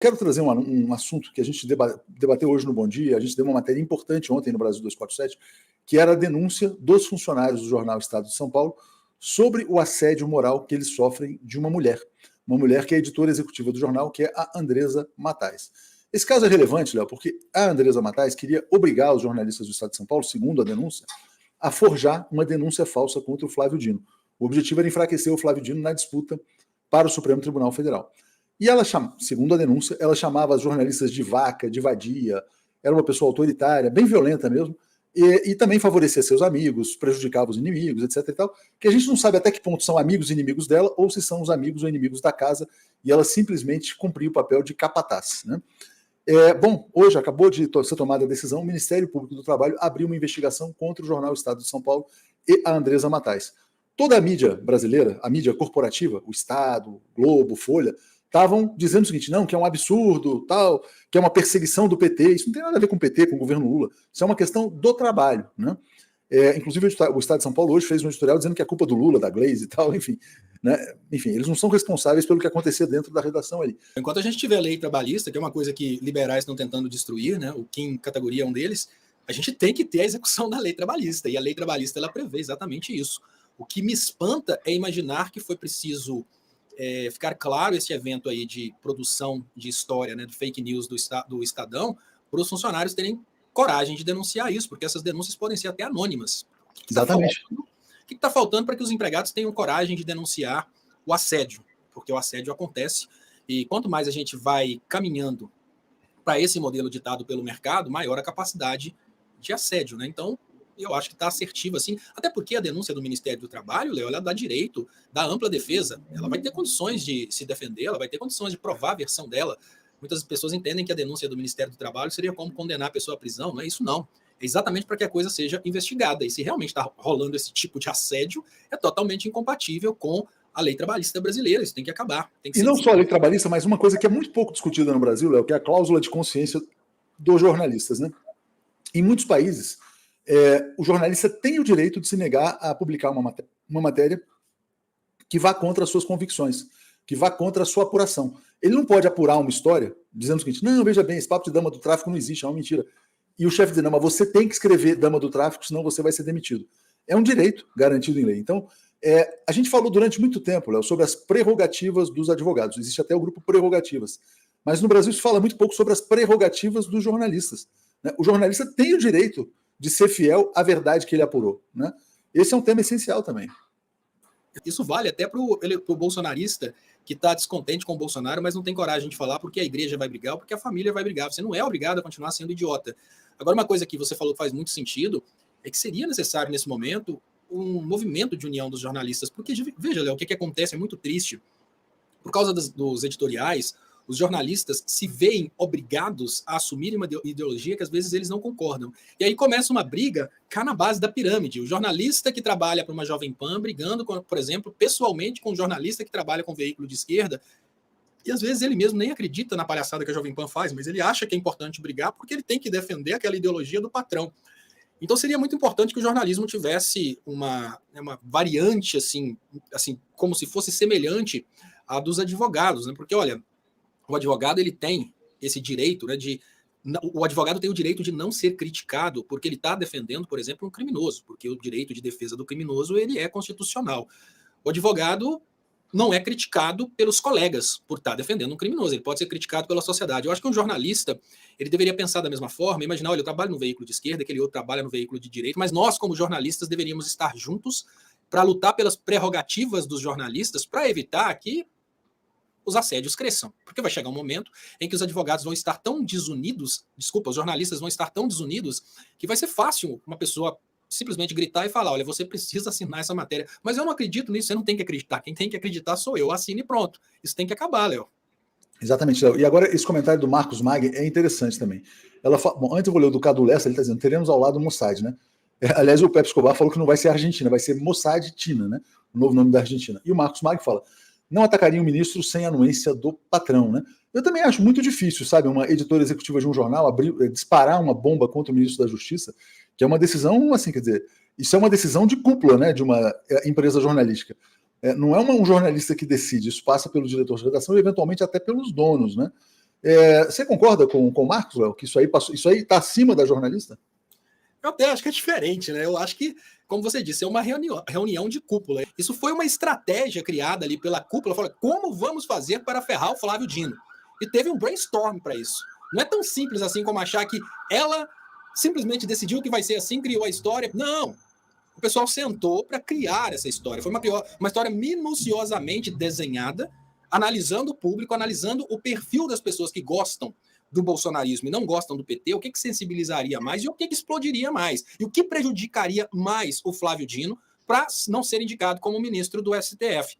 Quero trazer um assunto que a gente debateu hoje no Bom Dia. A gente deu uma matéria importante ontem no Brasil 247, que era a denúncia dos funcionários do jornal Estado de São Paulo sobre o assédio moral que eles sofrem de uma mulher que é editora executiva do jornal, que é a Andresa Matais. Esse caso é relevante, Léo, porque a Andresa Matais queria obrigar os jornalistas do Estado de São Paulo, segundo a denúncia, a forjar uma denúncia falsa contra o Flávio Dino. O objetivo era enfraquecer o Flávio Dino na disputa para o Supremo Tribunal Federal. E ela, segundo a denúncia, ela chamava as jornalistas de vaca, de vadia, era uma pessoa autoritária, bem violenta mesmo, e também favorecia seus amigos, prejudicava os inimigos, etc. e tal, que a gente não sabe até que ponto são amigos e inimigos dela, ou se são os amigos ou inimigos da casa, e ela simplesmente cumpria o papel de capataz, né? Bom, hoje acabou de ser tomada a decisão, o Ministério Público do Trabalho abriu uma investigação contra o jornal Estado de São Paulo e a Andresa Matais. Toda a mídia brasileira, a mídia corporativa, o Estado, Globo, Folha, estavam dizendo o seguinte, não, que é um absurdo, tal, que é uma perseguição do PT. Isso não tem nada a ver com o PT, com o governo Lula. Isso é uma questão do trabalho, né? Inclusive o Estado de São Paulo hoje fez um editorial dizendo que é culpa do Lula, da Glaze e tal, enfim. Né? Enfim, eles não são responsáveis pelo que acontecer dentro da redação ali. Enquanto a gente tiver lei trabalhista, que é uma coisa que liberais estão tentando destruir, né? O Kim categoria é um deles, a gente tem que ter a execução da lei trabalhista, e a lei trabalhista ela prevê exatamente isso. O que me espanta é imaginar que foi preciso ficar claro esse evento aí de produção de história, né, do fake news do Estadão, para os funcionários terem coragem de denunciar isso, porque essas denúncias podem ser até anônimas. Exatamente. O que está faltando para que os empregados tenham coragem de denunciar o assédio? Porque o assédio acontece, e quanto mais a gente vai caminhando para esse modelo ditado pelo mercado, maior a capacidade de assédio, né? Então, eu acho que está assertivo, assim, até porque a denúncia do Ministério do Trabalho, Léo, ela dá direito da ampla defesa, ela vai ter condições de se defender, ela vai ter condições de provar a versão dela. Muitas pessoas entendem que a denúncia do Ministério do Trabalho seria como condenar a pessoa à prisão, não é isso não. É exatamente para que a coisa seja investigada, e se realmente está rolando esse tipo de assédio, é totalmente incompatível com a lei trabalhista brasileira, isso tem que acabar. Tem que e não só a lei trabalhista, mas uma coisa que é muito pouco discutida no Brasil, Léo, que é a cláusula de consciência dos jornalistas, né? Em muitos países, o jornalista tem o direito de se negar a publicar uma matéria que vá contra as suas convicções, que vá contra a sua apuração. Ele não pode apurar uma história dizendo o seguinte, não, veja bem, esse papo de dama do tráfico não existe, é uma mentira. E o chefe diz, não, mas você tem que escrever dama do tráfico, senão você vai ser demitido. É um direito garantido em lei. Então, a gente falou durante muito tempo, Léo, sobre as prerrogativas dos advogados. Existe até o grupo Prerrogativas. Mas no Brasil se fala muito pouco sobre as prerrogativas dos jornalistas, né? O jornalista tem o direito de ser fiel à verdade que ele apurou, né? Esse é um tema essencial também. Isso vale até para o bolsonarista que está descontente com o Bolsonaro, mas não tem coragem de falar porque a igreja vai brigar ou porque a família vai brigar. Você não é obrigado a continuar sendo idiota. Agora, uma coisa que você falou que faz muito sentido é que seria necessário, nesse momento, um movimento de união dos jornalistas. Porque, veja, Léo, o que acontece é muito triste. Por causa dos editoriais, os jornalistas se veem obrigados a assumirem uma ideologia que às vezes eles não concordam. E aí começa uma briga cá na base da pirâmide. O jornalista que trabalha para uma Jovem Pan brigando, por exemplo, pessoalmente com o jornalista que trabalha com veículo de esquerda. E às vezes ele mesmo nem acredita na palhaçada que a Jovem Pan faz, mas ele acha que é importante brigar porque ele tem que defender aquela ideologia do patrão. Então seria muito importante que o jornalismo tivesse uma variante, assim, como se fosse semelhante à dos advogados, né? Porque, olha, o advogado ele tem esse direito, né, o advogado tem o direito de não ser criticado porque ele está defendendo, por exemplo, um criminoso, porque o direito de defesa do criminoso ele é constitucional. O advogado não é criticado pelos colegas por estar defendendo um criminoso, ele pode ser criticado pela sociedade. Eu acho que um jornalista ele deveria pensar da mesma forma, imaginar, olha, eu trabalho no veículo de esquerda, aquele outro trabalha no veículo de direita, mas nós, como jornalistas, deveríamos estar juntos para lutar pelas prerrogativas dos jornalistas para evitar que os assédios cresçam. Porque vai chegar um momento em que os advogados vão estar tão desunidos, os jornalistas vão estar tão desunidos, que vai ser fácil uma pessoa simplesmente gritar e falar, olha, você precisa assinar essa matéria. Mas eu não acredito nisso, você não tem que acreditar. Quem tem que acreditar sou eu, assine e pronto. Isso tem que acabar, Léo. Exatamente, Léo. E agora esse comentário do Marcos Mag é interessante também. Bom, antes eu vou ler o do Cadu Lessa, ele está dizendo, teremos ao lado o Mossad, né? Aliás, o Pepe Escobar falou que não vai ser Argentina, vai ser Mossad Tina, né? O novo nome da Argentina. E o Marcos Mag fala, não atacaria o ministro sem anuência do patrão, né? Eu também acho muito difícil, sabe, uma editora executiva de um jornal disparar uma bomba contra o ministro da Justiça, que é uma decisão, assim, quer dizer, isso é uma decisão de cúpula, né, de uma empresa jornalística. Não é um jornalista que decide, isso passa pelo diretor de redação e eventualmente até pelos donos, né? Você concorda com o Marcos, Léo, que isso aí está acima da jornalista? Eu até acho que é diferente, né? Eu acho que, como você disse, é uma reunião de cúpula. Isso foi uma estratégia criada ali pela cúpula. Falou, como vamos fazer para ferrar o Flávio Dino? E teve um brainstorm para isso. Não é tão simples assim como achar que ela simplesmente decidiu que vai ser assim, criou a história. Não! O pessoal sentou para criar essa história. Foi uma história minuciosamente desenhada, analisando o público, analisando o perfil das pessoas que gostam do bolsonarismo e não gostam do PT, o que sensibilizaria mais e o que explodiria mais. E o que prejudicaria mais o Flávio Dino para não ser indicado como ministro do STF.